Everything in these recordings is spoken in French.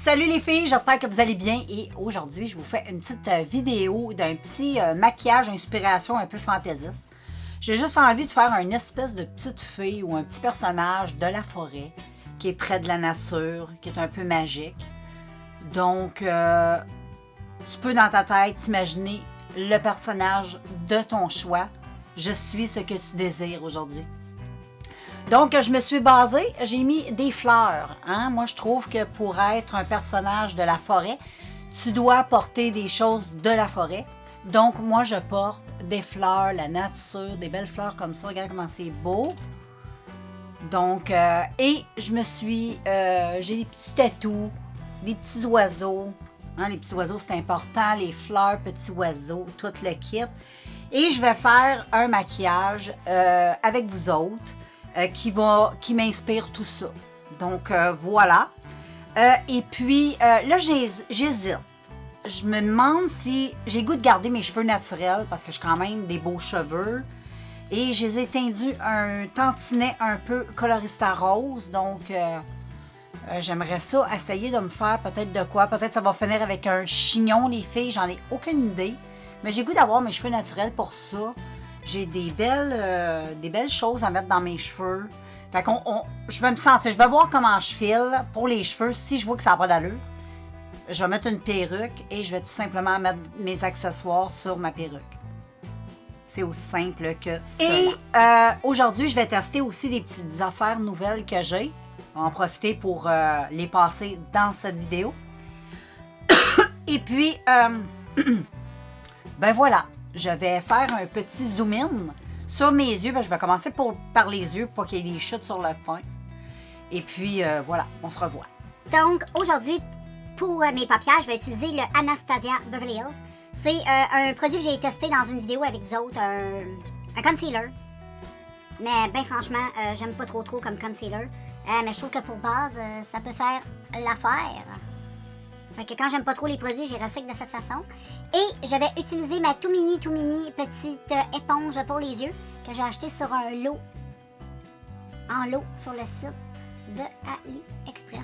Salut les filles, j'espère que vous allez bien et aujourd'hui je vous fais une petite vidéo d'un petit maquillage inspiration un peu fantaisiste. J'ai juste envie de faire une espèce de petite fille ou un petit personnage de la forêt qui est près de la nature, qui est un peu magique. Donc tu peux dans ta tête t'imaginer le personnage de ton choix. Je suis ce que tu désires aujourd'hui. Donc, je me suis basée, j'ai mis des fleurs. Hein? Moi, je trouve que pour être un personnage de la forêt, tu dois porter des choses de la forêt. Donc, moi, je porte des fleurs, la nature, des belles fleurs comme ça. Regarde comment c'est beau. Donc, et je me suis... j'ai des petits tatous, des petits oiseaux. Hein? Les petits oiseaux, c'est important. Les fleurs, petits oiseaux, tout le kit. Et je vais faire un maquillage avec vous autres. Qui m'inspire tout ça. Donc, voilà. Et puis, là, j'hésite. Je me demande si j'ai goût de garder mes cheveux naturels parce que j'ai quand même des beaux cheveux. Et je les ai tendus un tantinet un peu colorista rose. Donc, j'aimerais ça essayer de me faire peut-être de quoi. Peut-être ça va finir avec un chignon, les filles. J'en ai aucune idée. Mais j'ai goût d'avoir mes cheveux naturels pour ça. J'ai des belles choses à mettre dans mes cheveux. Fait je vais me sentir, je vais voir comment je file pour les cheveux. Si je vois que ça n'a pas d'allure, je vais mettre une perruque et je vais tout simplement mettre mes accessoires sur ma perruque. C'est aussi simple que ça. Et aujourd'hui, je vais tester aussi des petites affaires nouvelles que j'ai. On va en profiter pour les passer dans cette vidéo. Et puis, ben voilà. Je vais faire un petit zoom-in sur mes yeux. Je vais commencer par les yeux pour qu'il y ait des chutes sur le teint. Et puis, voilà, on se revoit. Donc, aujourd'hui, pour mes paupières, je vais utiliser le Anastasia Beverly Hills. C'est un produit que j'ai testé dans une vidéo avec vous autres, un concealer. Mais, ben franchement, j'aime pas trop comme concealer. Mais je trouve que pour base, ça peut faire l'affaire. Fait que quand j'aime pas trop les produits, j'y recycle de cette façon. Et je vais utiliser ma tout mini petite éponge pour les yeux que j'ai acheté sur un lot, en lot sur le site de AliExpress.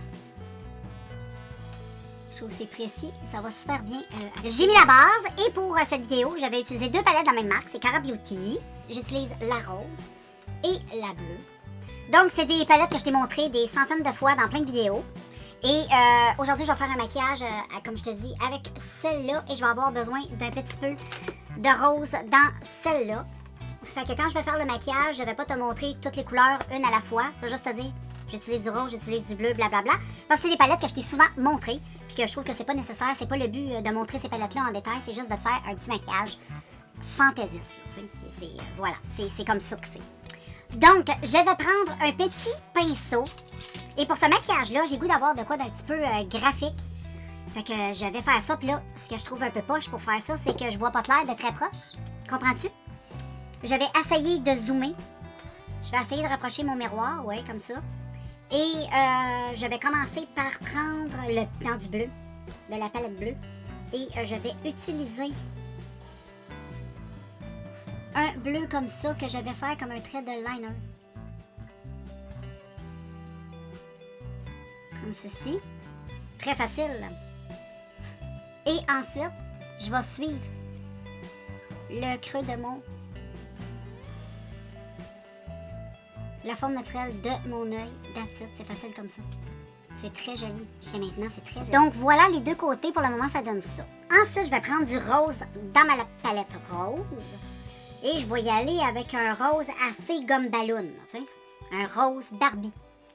Je trouve que c'est précis, ça va super bien. J'ai mis la base et pour cette vidéo, je vais utiliser deux palettes de la même marque, c'est Cara Beauty. J'utilise la rose et la bleue. Donc c'est des palettes que je t'ai montrées des centaines de fois dans plein de vidéos. Et aujourd'hui, je vais faire un maquillage, comme je te dis, avec celle-là. Et je vais avoir besoin d'un petit peu de rose dans celle-là. Fait que quand je vais faire le maquillage, je ne vais pas te montrer toutes les couleurs une à la fois. Je vais juste te dire, j'utilise du rose, j'utilise du bleu, blablabla. Parce que c'est des palettes que je t'ai souvent montrées. Puis que je trouve que c'est pas nécessaire. C'est pas le but de montrer ces palettes-là en détail. C'est juste de te faire un petit maquillage fantaisiste. Voilà, c'est comme ça que c'est. Donc, je vais prendre un petit pinceau. Et pour ce maquillage-là, j'ai goût d'avoir de quoi d'un petit peu graphique. Fait que je vais faire ça. Puis là, ce que je trouve un peu poche pour faire ça, c'est que je vois pas clair de très proche. Comprends-tu? Je vais essayer de zoomer. Je vais essayer de rapprocher mon miroir, ouais, comme ça. Et je vais commencer par prendre le plan du bleu, de la palette bleue. Et je vais utiliser un bleu comme ça que je vais faire comme un trait de liner. Comme ceci. Très facile. Et ensuite, je vais suivre le creux de la forme naturelle de mon œil. That's it. C'est facile comme ça. C'est très joli. Jusqu'à maintenant, c'est très joli. Donc voilà les deux côtés. Pour le moment, ça donne ça. Ensuite, je vais prendre du rose dans ma palette rose. Et je vais y aller avec un rose assez gomme ballon. Tu sais? Un rose Barbie.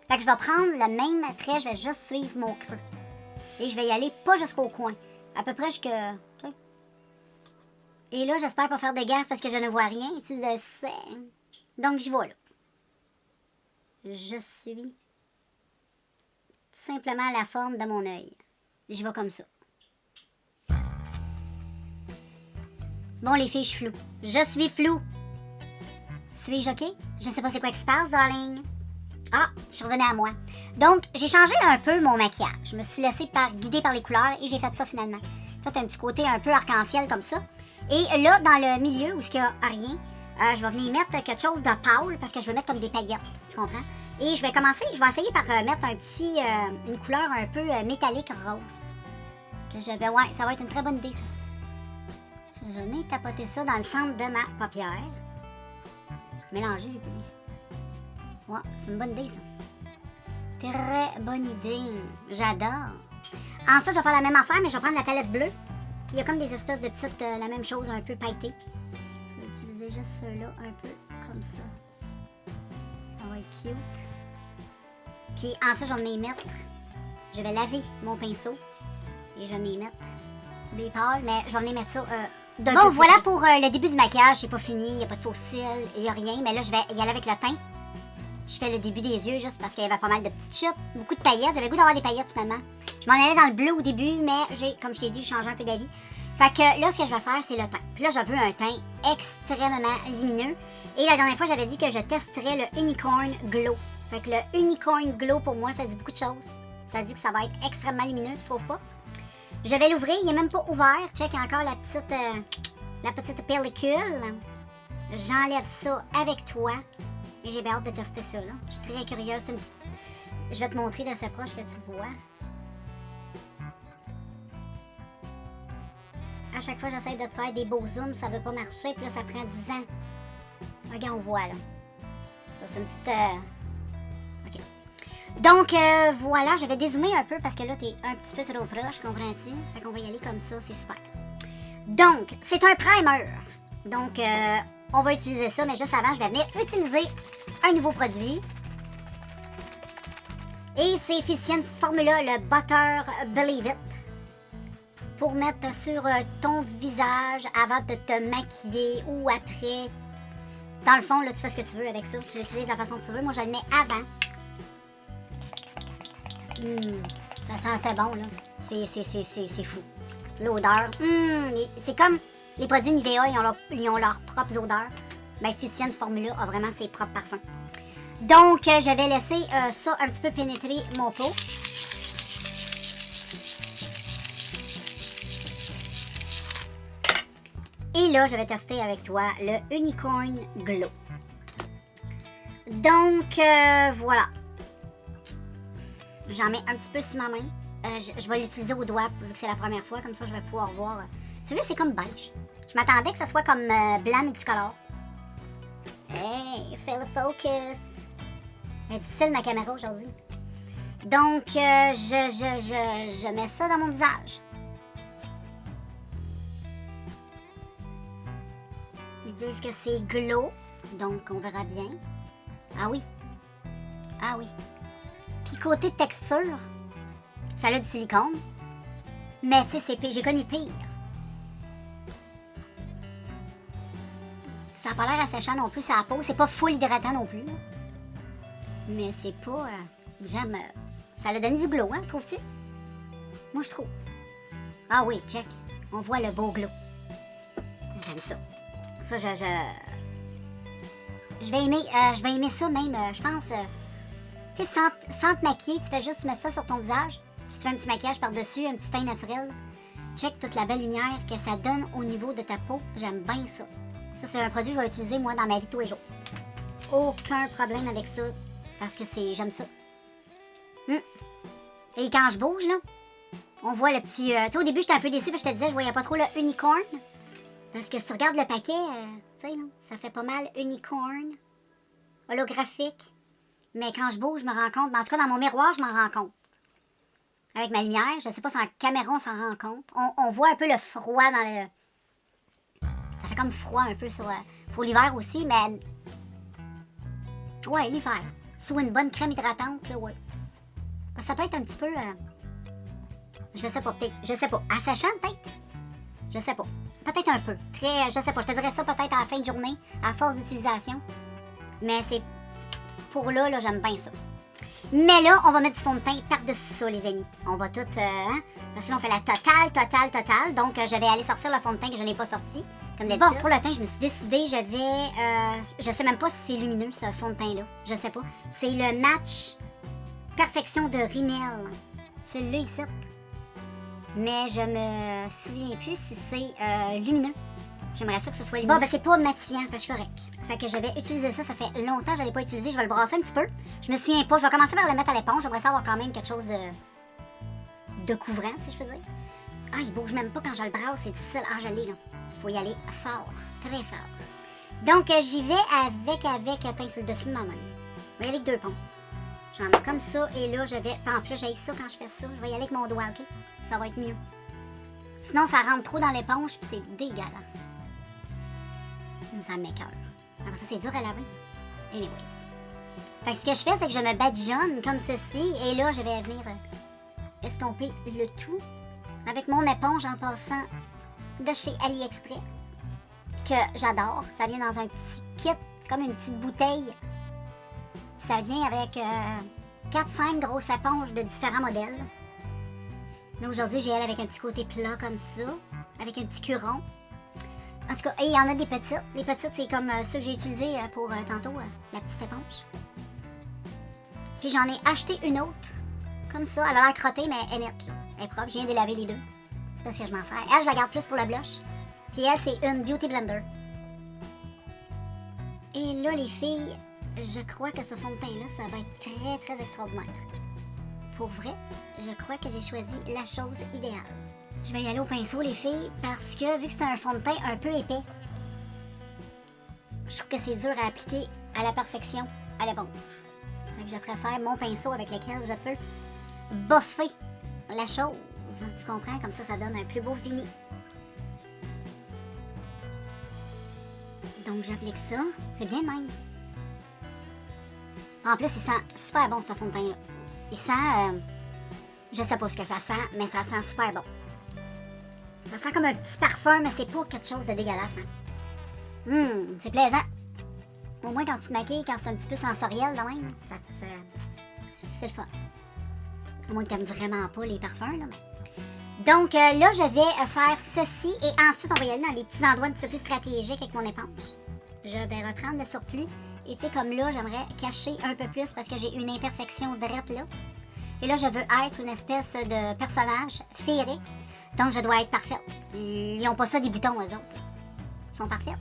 Fait que je vais prendre le même trait, je vais juste suivre mon creux. Et je vais y aller pas jusqu'au coin. À peu près jusque... Et là, j'espère pas faire de gaffe parce que je ne vois rien. Tu le sais. Donc, j'y vais là. Je suis tout simplement la forme de mon œil. J'y vais comme ça. Bon, les filles, je suis floue. Je suis floue. Suis-je OK? Je ne sais pas c'est quoi qui se passe, darling. Ah, je suis revenue à moi. Donc, j'ai changé un peu mon maquillage. Je me suis laissée guider par les couleurs et j'ai fait ça finalement. Fait un petit côté un peu arc-en-ciel comme ça. Et là, dans le milieu où il n'y a rien, je vais venir mettre quelque chose de pâle parce que je vais mettre comme des paillettes. Tu comprends? Et je vais essayer par mettre une couleur un peu métallique rose. Ouais, ça va être une très bonne idée, ça. Je vais tapoter ça dans le centre de ma paupière. Mélanger les plis. Ouais, c'est une bonne idée, ça. Très bonne idée. J'adore. Ensuite, je vais faire la même affaire, mais je vais prendre la palette bleue. Puis il y a comme des espèces de petites, la même chose, un peu pailletées. Je vais utiliser juste ceux-là, un peu comme ça. Ça va être cute. Puis ensuite, je vais venir mettre... Je vais laver mon pinceau. Et je vais venir mettre des pâles, mais je vais venir mettre ça d'un peu. Bon, voilà pour le début du maquillage. C'est pas fini, il n'y a pas de faux cils, il n'y a rien. Mais là, je vais y aller avec le teint. Je fais le début des yeux juste parce qu'il y avait pas mal de petites chutes. Beaucoup de paillettes. J'avais le goût d'avoir des paillettes finalement. Je m'en allais dans le bleu au début, mais comme je t'ai dit, j'ai changé un peu d'avis. Fait que là, ce que je vais faire, c'est le teint. Puis là, je veux un teint extrêmement lumineux. Et la dernière fois, j'avais dit que je testerais le Unicorn Glow. Fait que le Unicorn Glow, pour moi, ça dit beaucoup de choses. Ça dit que ça va être extrêmement lumineux, tu trouves pas? Je vais l'ouvrir, il n'est même pas ouvert. Check, il y a encore la petite pellicule. J'enlève ça avec toi. Et j'ai bien hâte de tester ça, là. Je suis très curieuse. Je vais te montrer d'assez proche que tu vois. À chaque fois, j'essaie de te faire des beaux zooms, ça veut pas marcher. Puis là, ça prend 10 ans. Regarde, on voit, là. C'est une petite... OK. Donc, voilà, je vais dézoomer un peu parce que là, t'es un petit peu trop proche, comprends-tu? Fait qu'on va y aller comme ça, c'est super. Donc, c'est un primer. Donc, on va utiliser ça, mais juste avant, je vais venir utiliser un nouveau produit. Et c'est Physicienne Formula, le Butter Believe It. Pour mettre sur ton visage avant de te maquiller ou après. Dans le fond, là, tu fais ce que tu veux avec ça. Tu l'utilises de la façon que tu veux. Moi, je le mets avant. Ça sent assez bon, là. C'est fou. L'odeur. C'est comme les produits Nivea, ils ont leurs propres odeurs. Mais Physicienne Formula a vraiment ses propres parfums. Donc, je vais laisser ça un petit peu pénétrer mon peau. Et là, je vais tester avec toi le Unicorn Glow. Donc, voilà. J'en mets un petit peu sur ma main. Je vais l'utiliser au doigt, vu que c'est la première fois. Comme ça, je vais pouvoir voir. Tu vois, c'est comme beige. Je m'attendais que ce soit comme blanc multicolore. Hey, fais le focus. Elle est difficile, ma caméra, aujourd'hui. Donc, je mets ça dans mon visage. Ils disent que c'est glow, donc on verra bien. Ah oui. Ah oui. Puis côté texture, ça a du silicone. Mais tu sais, j'ai connu pire. Ça n'a pas l'air asséchant non plus sur la peau. C'est pas full hydratant non plus. Là. Mais c'est pas... j'aime... ça a donné du glow, hein, trouves-tu? Moi, je trouve. Ah oui, check. On voit le beau glow. J'aime ça. Ça, je vais aimer ça même, je pense. Tu sais, sans te maquiller, tu fais juste mettre ça sur ton visage. Tu te fais un petit maquillage par-dessus, un petit teint naturel. Check toute la belle lumière que ça donne au niveau de ta peau. J'aime bien ça. Ça, c'est un produit que je vais utiliser, moi, dans ma vie de tous les jours. Aucun problème avec ça. Parce que j'aime ça. Et quand je bouge, là, on voit le petit... tu sais, au début, j'étais un peu déçue parce que je te disais, je voyais pas trop le unicorn. Parce que si tu regardes le paquet, tu sais, ça fait pas mal unicorn, holographique. Mais quand je bouge, je me rends compte. En tout cas, dans mon miroir, je m'en rends compte. Avec ma lumière, je sais pas si en caméra, on s'en rend compte. On voit un peu le froid dans le... Ça fait comme froid un peu pour l'hiver aussi, mais... Ouais, l'hiver. Sous une bonne crème hydratante, là, ouais. Ça peut être un petit peu... Je sais pas, peut-être. Je sais pas. Assèchant, peut-être? Je sais pas. Peut-être un peu. Très, je sais pas. Je te dirais ça peut-être à la fin de journée, à force d'utilisation. Mais c'est... Pour là, j'aime bien ça. Mais là, on va mettre du fond de teint par-dessus ça, les amis. On va tout... parce que là, on fait la totale. Donc, je vais aller sortir le fond de teint que je n'ai pas sorti. Comme d'habitude. Bon, pour le teint, je me suis décidée, je vais... je sais même pas si c'est lumineux, ce fond de teint-là. Je sais pas. C'est le Match Perfection de Rimmel. Celui-là, ici. Mais je me souviens plus si c'est lumineux. J'aimerais ça que ce soit lumineux. Bon, ben c'est pas matifiant, fait que je suis correct. Fait que je vais utiliser ça, ça fait longtemps que je l'ai pas utilisé, je vais le brasser un petit peu. Je me souviens pas, je vais commencer par le mettre à l'éponge, j'aimerais ça avoir quand même quelque chose de couvrant, si je peux dire. Ah, il bouge même pas quand je le brasse, c'est difficile. Ah, je l'ai là. Faut y aller fort, très fort. Donc, j'y vais avec, attends, sur le dessus de ma main. Je vais y aller avec 2 ponts. J'en mets comme ça, et là, je vais... En plus, j'ai ça quand je fais ça. Je vais y aller avec mon doigt, OK? Ça va être mieux. Sinon, ça rentre trop dans l'éponge, puis c'est dégueulasse. Ça m'écoeure. Après ça, c'est dur à laver. Anyways. Fait que ce que je fais, c'est que je me badigeonne comme ceci, et là, je vais venir estomper le tout avec mon éponge en passant de chez AliExpress, que j'adore. Ça vient dans un petit kit, c'est comme une petite bouteille. Ça vient avec 4-5 grosses éponges de différents modèles. Mais aujourd'hui, j'ai elle avec un petit côté plat comme ça, avec un petit curon. En tout cas, il y en a des petites. Les petites, c'est comme ceux que j'ai utilisés pour tantôt, la petite éponge. Puis j'en ai acheté une autre, comme ça. Elle a l'air crottée, mais elle est nette, là. Elle est propre. Je viens de laver les deux. C'est parce que je m'en sers. Elle, je la garde plus pour la blush. Puis elle, c'est une Beauty Blender. Et là, les filles, je crois que ce fond de teint-là, ça va être très, très extraordinaire. Pour vrai, je crois que j'ai choisi la chose idéale. Je vais y aller au pinceau, les filles, parce que vu que c'est un fond de teint un peu épais, je trouve que c'est dur à appliquer à la perfection à l'éponge. Donc je préfère mon pinceau avec lequel je peux boffer la chose. Tu comprends? Comme ça, ça donne un plus beau fini. Donc j'applique ça. C'est bien même. En plus, il sent super bon ce fond de teint-là. Il sent... je sais pas ce que ça sent, mais ça sent super bon. Ça sent comme un petit parfum, mais c'est pas quelque chose de dégueulasse. Hein? C'est plaisant. Au moins, quand tu te maquilles, quand c'est un petit peu sensoriel, là même, c'est le fun. Au moins que t'aimes vraiment pas les parfums, là. Mais... Donc, là, je vais faire ceci, et ensuite, on va y aller dans les petits endroits un petit peu plus stratégiques avec mon éponge. Je vais reprendre le surplus. Et tu sais, comme là, j'aimerais cacher un peu plus parce que j'ai une imperfection drette là. Et là, je veux être une espèce de personnage féerique. Donc, je dois être parfaite. Ils n'ont pas ça des boutons, eux autres. Ils sont parfaits.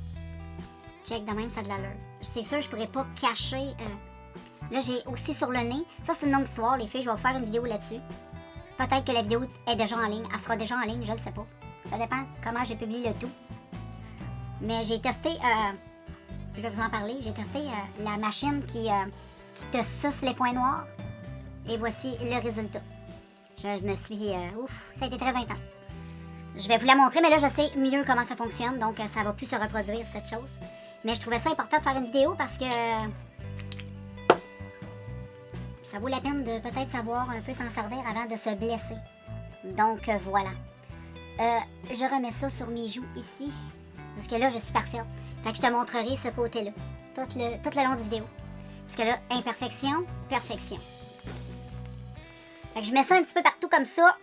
Check, de même, ça a de l'allure. C'est sûr, je pourrais pas cacher... Là, j'ai aussi sur le nez. Ça, c'est une longue histoire, les filles. Je vais vous faire une vidéo là-dessus. Peut-être que la vidéo est déjà en ligne. Elle sera déjà en ligne, je ne le sais pas. Ça dépend comment j'ai publié le tout. Mais j'ai testé... je vais vous en parler. J'ai testé la machine qui te suce les points noirs. Et voici le résultat. Je me suis... ouf, ça a été très intense. Je vais vous la montrer, mais là, je sais mieux comment ça fonctionne. Donc, ça va plus se reproduire, cette chose. Mais je trouvais ça important de faire une vidéo parce que... ça vaut la peine de peut-être savoir un peu s'en servir avant de se blesser. Donc, voilà. Je remets ça sur mes joues ici. Parce que là, je suis parfaite. Fait que je te montrerai ce côté-là. Tout le long de la vidéo. Parce que là, imperfection, perfection. Fait que je mets ça un petit peu partout comme ça.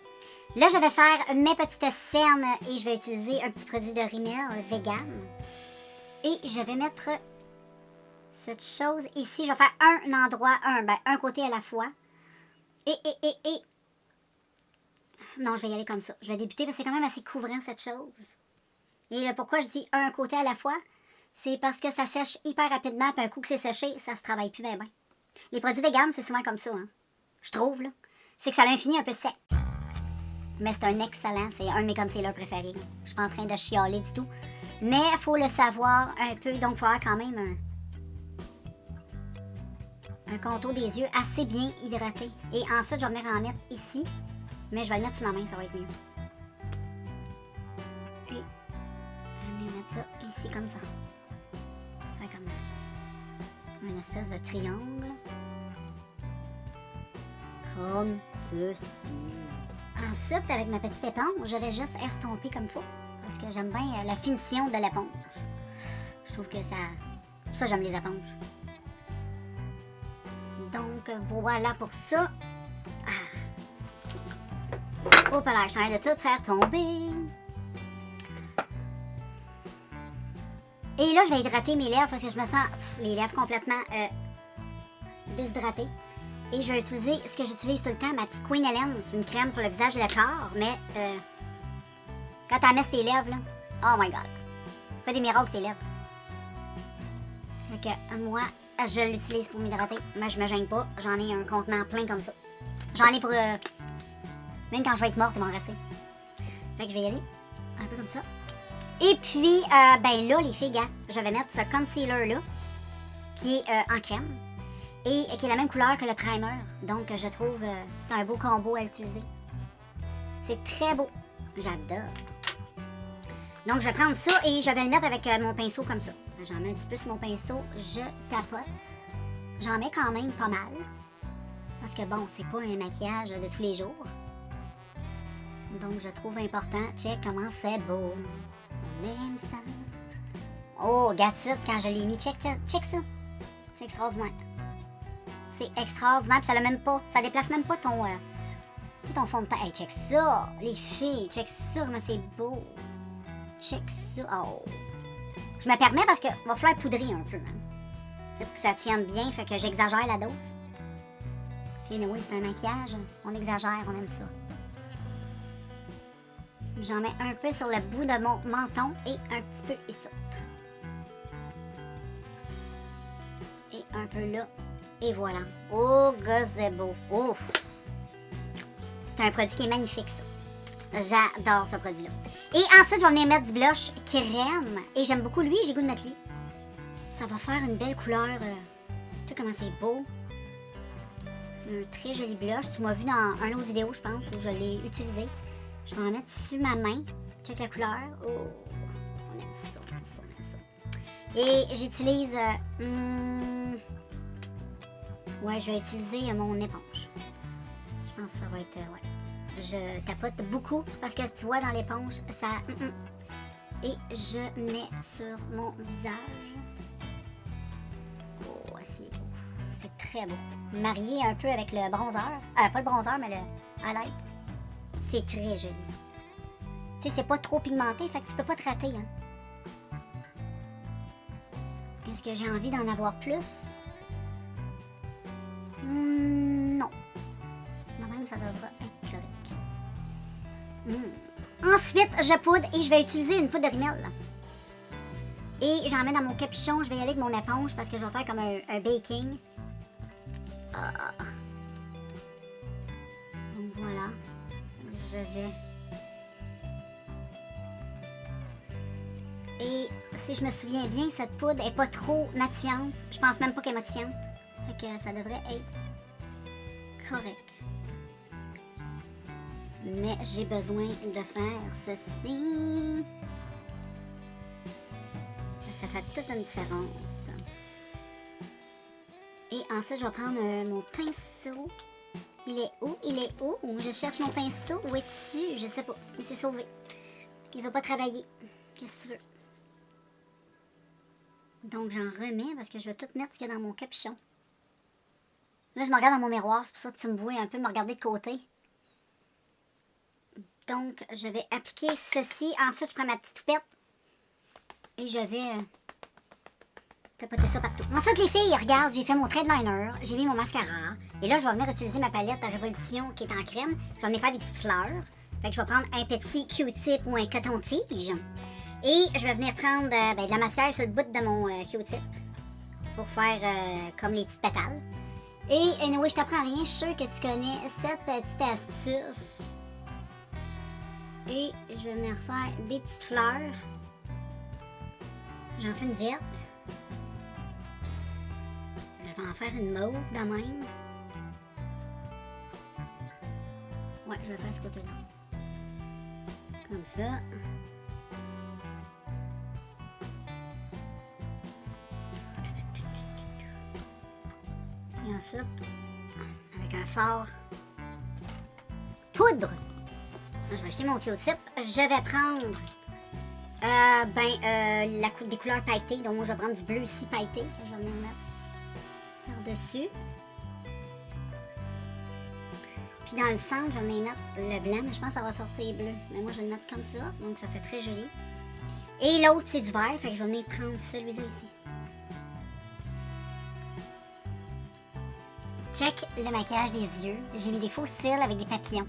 Là, je vais faire mes petites scènes et je vais utiliser un petit produit de Rimmel vegan. Et je vais mettre cette chose ici. Je vais faire un endroit, un côté à la fois. Et... Non, je vais y aller comme ça. Je vais débuter parce que c'est quand même assez couvrant cette chose. Et là, pourquoi je dis un côté à la fois? C'est parce que ça sèche hyper rapidement. Puis un coup que c'est séché, ça se travaille plus bien. Les produits vegan, c'est souvent comme ça. Hein? Je trouve, là. C'est que ça a un fini un peu sec. Mais c'est un excellent. C'est un de mes concealers préférés. Je suis pas en train de chialer du tout. Mais il faut le savoir un peu. Donc, il faut avoir quand même un contour des yeux assez bien hydraté. Et ensuite, je vais venir en mettre ici. Mais je vais le mettre sur ma main, ça va être mieux. Puis, je vais mettre ça ici comme ça. Faire comme une espèce de triangle. Comme ceci. Ensuite, avec ma petite éponge, je vais juste estomper comme il faut. Parce que j'aime bien la finition de l'éponge. Je trouve que ça... C'est pour ça que j'aime les éponges. Donc, voilà pour ça. Hop là, je suis en train de tout faire tomber. Et là, je vais hydrater mes lèvres parce que je me sens les lèvres complètement déshydratées. Et je vais utiliser ce que j'utilise tout le temps, ma petite Queen Hélène. C'est une crème pour le visage et le corps, mais quand tu la mets sur tes lèvres, là, oh my god. Pas des miracles, c'est lèvres. Fait que moi, je l'utilise pour m'hydrater. Mais je me gêne pas. J'en ai un contenant plein comme ça. J'en ai pour... même quand je vais être morte, il m'en rester. Fait que je vais y aller. Un peu comme ça. Et puis, ben là, les filles, gars, je vais mettre ce concealer-là, qui est en crème, et qui est la même couleur que le primer. Donc, je trouve c'est un beau combo à utiliser. C'est très beau. J'adore. Donc, je vais prendre ça et je vais le mettre avec mon pinceau comme ça. J'en mets un petit peu sur mon pinceau, je tapote. J'en mets quand même pas mal. Parce que bon, c'est pas un maquillage de tous les jours. Donc, je trouve important. Check comment c'est beau. On aime ça. Oh, Gatsuit, quand je l'ai mis, check ça. C'est extraordinaire. C'est extraordinaire, puis ça l'a même pas. Ça déplace même pas ton fond de teint. Hey, check ça. Les filles, check ça, comment c'est beau. Check ça. Oh. Je me permets parce que va falloir poudrer un peu, hein. Pour que ça tienne bien, fait que j'exagère la dose. Puis oui, c'est un maquillage. On exagère, on aime ça. J'en mets un peu sur le bout de mon menton et un petit peu ici. Et un peu là. Et voilà. Oh, gazebo. Oh! C'est un produit qui est magnifique, ça. J'adore ce produit-là. Et ensuite, je vais venir mettre du blush crème. Et j'aime beaucoup lui, j'ai goût de mettre lui. Ça va faire une belle couleur. Tu sais comment c'est beau. C'est un très joli blush. Tu m'as vu dans une autre vidéo, je pense, où je l'ai utilisé. Je vais en mettre sur ma main. Check la couleur. Oh, on aime ça, on aime ça, on aime ça. Et j'utilise... ouais, je vais utiliser mon éponge. Je pense que ça va être... ouais. Je tapote beaucoup parce que tu vois dans l'éponge, ça... Et je mets sur mon visage. Oh, c'est beau. C'est très beau. Marié un peu avec le bronzer. Pas le bronzer, mais le highlight. C'est très joli. Tu sais, c'est pas trop pigmenté, fait que tu peux pas te rater. Hein. Est-ce que j'ai envie d'en avoir plus? Non. Non, même ça devrait être correct. Ensuite, je poudre et je vais utiliser une poudre de rimel. Et j'en mets dans mon capuchon. Je vais y aller avec mon éponge parce que je vais faire comme un baking. Donc voilà. Je vais... Et si je me souviens bien, cette poudre est pas trop matillante. Je pense même pas qu'elle est matillante. Fait que ça devrait être correct. Mais j'ai besoin de faire ceci. Ça fait toute une différence. Et ensuite, je vais prendre mon pinceau. Il est où? Il est où? Je cherche mon pinceau. Où es-tu? Je sais pas. Il s'est sauvé. Il va pas travailler. Qu'est-ce que tu veux? Donc, j'en remets parce que je vais tout mettre ce qu'il y a dans mon capuchon. Là, je me regarde dans mon miroir. C'est pour ça que tu me vois un peu me regarder de côté. Donc, je vais appliquer ceci. Ensuite, je prends ma petite toupette. Et je vais tapoter ça partout. Ensuite, les filles, regarde, j'ai fait mon trait de liner. J'ai mis mon mascara. Et là, je vais venir utiliser ma palette à Révolution qui est en crème. Je vais venir faire des petites fleurs. Fait que je vais prendre un petit Q-tip ou un coton-tige. Et je vais venir prendre de la matière sur le bout de mon Q-tip. Pour faire comme les petites pétales. Et anyway, je t'apprends rien. Je suis sûre que tu connais cette petite astuce. Et je vais venir faire des petites fleurs. J'en fais une verte. Je vais en faire une mauve de même. Ouais, je vais faire ce côté-là. Comme ça. Et ensuite, avec un fard poudre. Je vais acheter mon Q-tip. Je vais prendre des couleurs pailletées. Donc moi, je vais prendre du bleu ici pailleté. Je vais venir mettre par-dessus. Puis dans le centre, je vais venir mettre le blanc. Mais je pense que ça va sortir bleu. Mais moi, je vais le mettre comme ça. Donc ça fait très joli. Et l'autre, c'est du vert. Fait que je vais venir prendre celui-là ici. Check le maquillage des yeux. J'ai mis des faux cils avec des papillons.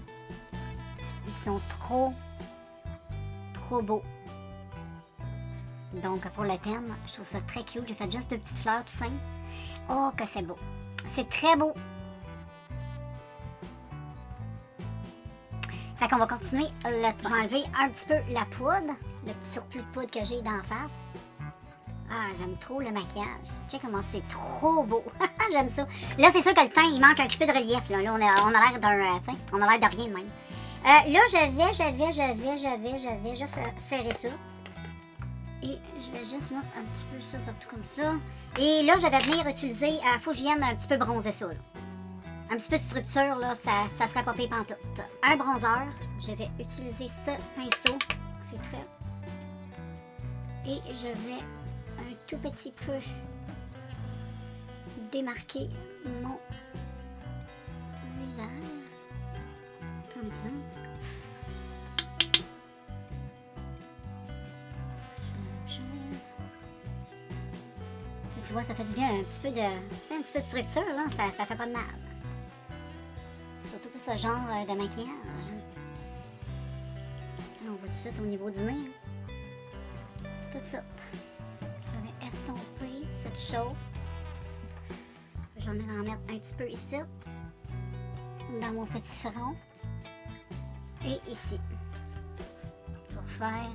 Ils sont trop beaux. Donc, pour le thème, je trouve ça très cute. J'ai fait juste 2 petites fleurs tout simples. Oh, que c'est beau. C'est très beau. Fait qu'on va continuer. Je vais enlever un petit peu la poudre. Le petit surplus de poudre que j'ai d'en face. Ah, j'aime trop le maquillage. Tu sais comment c'est trop beau. J'aime ça. Là, c'est sûr que le teint, il manque un petit peu de relief. Là, on a l'air d'un... on a l'air de rien de même. Là, je vais juste serrer ça. Et je vais juste mettre un petit peu ça partout comme ça. Et là, je vais venir utiliser... faut que je vienne un petit peu bronzer ça, là. Un petit peu de structure, là, ça serait pas pire pantoute. Un bronzer. Je vais utiliser ce pinceau. C'est très... Et je vais un tout petit peu démarquer mon visage. Comme ça. Tu vois, ça fait du bien un petit peu de... un petit peu de structure, là, ça fait pas de mal. Surtout pour ce genre de maquillage. Là, on voit tout de suite au niveau du nez. Tout ça. Je vais estomper cette chauffe. J'en ai en mettre un petit peu ici. Dans mon petit front. Et ici. Pour faire...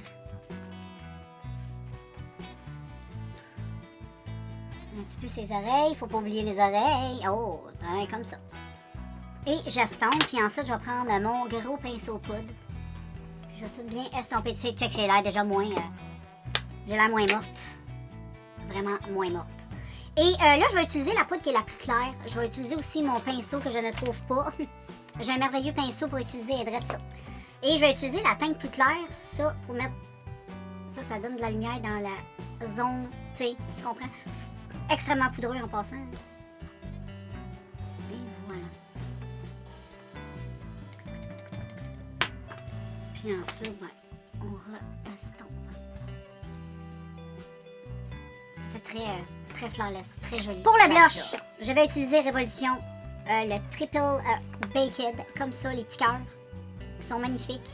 un petit peu ses oreilles. Faut pas oublier les oreilles. Oh, comme ça. Et j'estompe, puis ensuite, je vais prendre mon gros pinceau poudre. Puis je vais tout bien estomper. Tu sais, check, j'ai l'air déjà moins... j'ai l'air moins morte. Vraiment moins morte. Et là, je vais utiliser la poudre qui est la plus claire. Je vais utiliser aussi mon pinceau que je ne trouve pas. J'ai un merveilleux pinceau pour utiliser et ça. Et je vais utiliser la teinte plus claire, ça, pour mettre... Ça donne de la lumière dans la zone T, tu comprends? Extrêmement poudreux en passant. Puis ensuite, ben, on re-estompe. Ça fait très flawless, très joli. Pour le blush, je vais utiliser Révolution, le Triple Baked, comme ça, les petits cœurs. Ils sont magnifiques.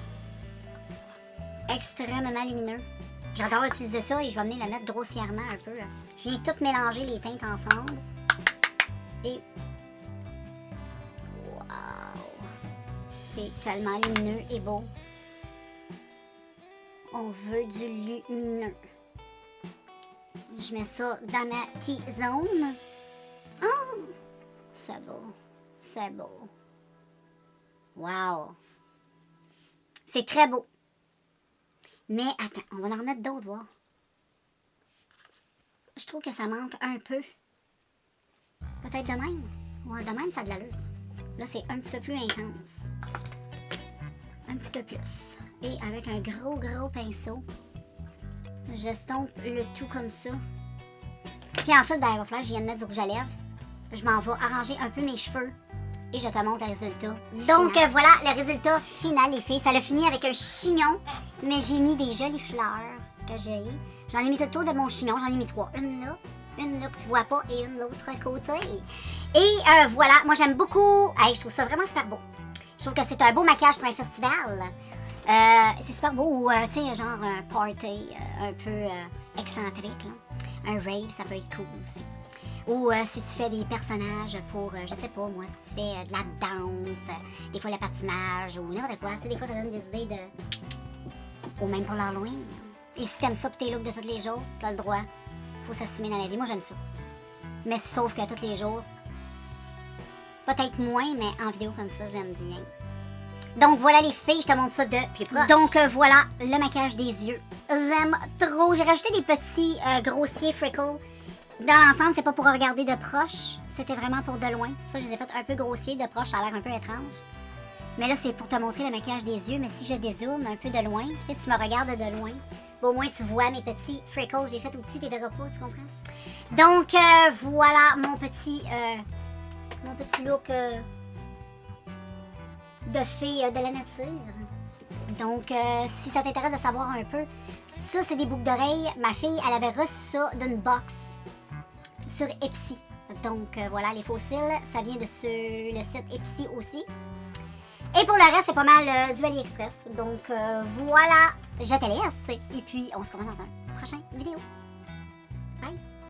Extrêmement lumineux. J'adore utiliser ça et je vais venir le mettre grossièrement un peu. Je viens tout mélanger les teintes ensemble. Et... wow! C'est tellement lumineux et beau. On veut du lumineux. Je mets ça dans ma T-zone. Oh! C'est beau. C'est beau. Wow! C'est très beau. Mais attends, on va en remettre d'autres, voir. Je trouve que ça manque un peu. Peut-être de même. Ouais, de même, ça a de l'allure. Là, c'est un petit peu plus intense. Un petit peu plus. Et avec un gros pinceau, j'estompe le tout comme ça. Puis ensuite, ben, il va falloir que je vienne mettre du rouge à lèvres. Je m'en vais arranger un peu mes cheveux. Et je te montre le résultat. Donc voilà le résultat final, les filles. Ça l'a fini avec un chignon. Mais j'ai mis des jolies fleurs que j'ai. J'en ai mis tout autour de mon chignon. J'en ai mis 3. Une là que tu vois pas et une l'autre côté. Et voilà, moi j'aime beaucoup. Hey, je trouve ça vraiment super beau. Je trouve que c'est un beau maquillage pour un festival. C'est super beau. Ou tu sais, genre un party un peu excentrique. Là. Un rave, ça peut être cool aussi. Ou si tu fais des personnages pour, je sais pas moi, si tu fais de la danse, des fois le patinage ou n'importe quoi. Tu sais, des fois ça donne des idées de... Ou même pour l'Halloween. Et si t'aimes ça pour tes looks de tous les jours, t'as le droit. Faut s'assumer dans la vie. Moi, j'aime ça. Mais sauf que tous les jours, peut-être moins, mais en vidéo comme ça, j'aime bien. Donc voilà les filles, je te montre ça de plus proche. Donc voilà le maquillage des yeux. J'aime trop. J'ai rajouté des petits grossiers freckles. Dans l'ensemble, c'est pas pour regarder de proche, c'était vraiment pour de loin. Ça, je les ai fait un peu grossiers, de proche, ça a l'air un peu étrange. Mais là, c'est pour te montrer le maquillage des yeux, mais si je dézoome un peu de loin, tu sais, si tu me regardes de loin, au moins tu vois mes petits freckles, j'ai fait au petit, t'es pas, tu comprends? Donc, voilà mon petit look de fée de la nature. Donc, si ça t'intéresse de savoir un peu, ça, c'est des boucles d'oreilles. Ma fille, elle avait reçu ça d'une box sur Ipsy. Donc, voilà, les fossiles, ça vient de sur le site Ipsy aussi. Et pour le reste, c'est pas mal du AliExpress. Donc, voilà, je te laisse. Et puis, on se revoit dans un prochaine vidéo.